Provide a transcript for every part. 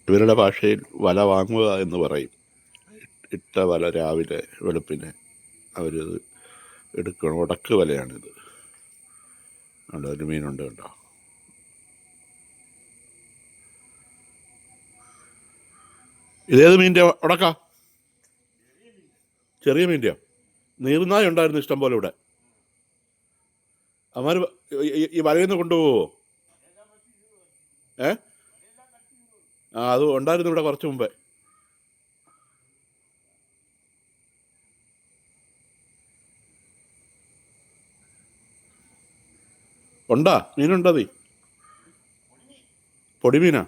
ഇവരുടെ ഭാഷയിൽ വല വാങ്ങുക എന്ന് പറയും. ഇട്ട വല രാവിലെ വെളുപ്പിനെ അവരിത് എടുക്കണം. ഉടക്ക് വലയാണിത്. കണ്ടോ, ഒരു മീനുണ്ട് കണ്ടോ. ഇതേത് മീൻ്റെ ഉടക്ക? ചെറിയ മീൻ്റെയോ? നീർനായ ഉണ്ടായിരുന്നു ഇഷ്ടം പോലെ ഇവിടെ. അവന്മാർ ഈ വലയിൽ നിന്ന് കൊണ്ടുപോകുമോ? അത് ഉണ്ടായിരുന്നു ഇവിടെ കുറച്ച് മുമ്പേ. ഉണ്ടാ? മീനുണ്ടതീ? പൊടിമീനാ?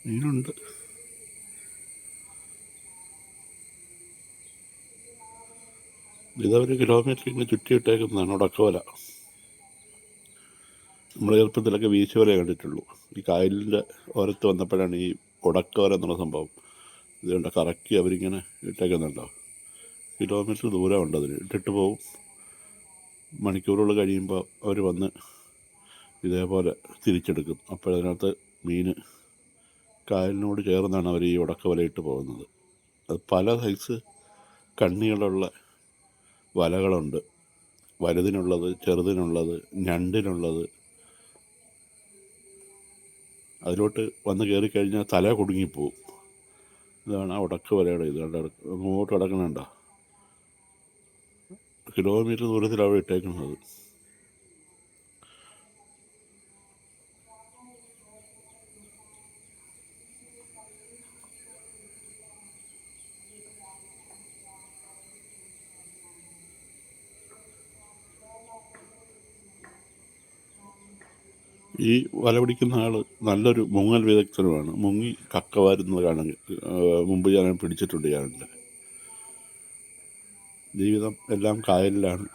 മീനുണ്ട്. ഇതൊരു കിലോമീറ്റർ ഇങ്ങനെ ചുറ്റിയിട്ടേക്കുന്നതാണ് ഉടക്കവല. നമ്മൾ ചെറുപ്പത്തിലൊക്കെ വീശുവല കണ്ടിട്ടുള്ളൂ. ഈ കായലിൻ്റെ ഓരത്ത് വന്നപ്പോഴാണ് ഈ ഉടക്കവല എന്നുള്ള സംഭവം. ഇതുകൊണ്ട് കറക്കി അവരിങ്ങനെ ഇട്ടേക്കുന്നുണ്ടോ. കിലോമീറ്റർ ദൂരമുണ്ട് അതിന്. ഇട്ടിട്ട് പോവും. മണിക്കൂറുകൾ കഴിയുമ്പോൾ അവർ വന്ന് ഇതേപോലെ തിരിച്ചെടുക്കും. അപ്പോഴതിനകത്ത് മീൻ കായലിനോട് ചേർന്നാണ് അവർ ഈ ഉടക്കവലയിട്ട് പോകുന്നത്. അത് പല സൈസ് കണ്ണികളുള്ള വലകളുണ്ട്. വലുതിനുള്ളത്, ചെറുതിനുള്ളത്, ഞണ്ടിനുള്ളത്. അതിലോട്ട് വന്ന് കയറിക്കഴിഞ്ഞാൽ തല കുടുങ്ങിപ്പോവും. ഇതാണ് ആ ഉടക്കവലയുടെ ഇത്. അങ്ങോട്ട് കിടക്കണുണ്ടോ. കിലോമീറ്റർ ദൂരത്തിലാണ് ഇട്ടേക്കുന്നത്. ഈ വല പിടിക്കുന്ന ആൾ നല്ലൊരു മുങ്ങൽ വിദഗ്ധനുമാണ്. മുങ്ങി കക്ക വാരുന്നത് കാണാൻ മുമ്പ് ഞാൻ പിടിച്ചിട്ടുണ്ട്. ഞാനുണ്ട്. ജീവിതം എല്ലാം കായലിലാണ്.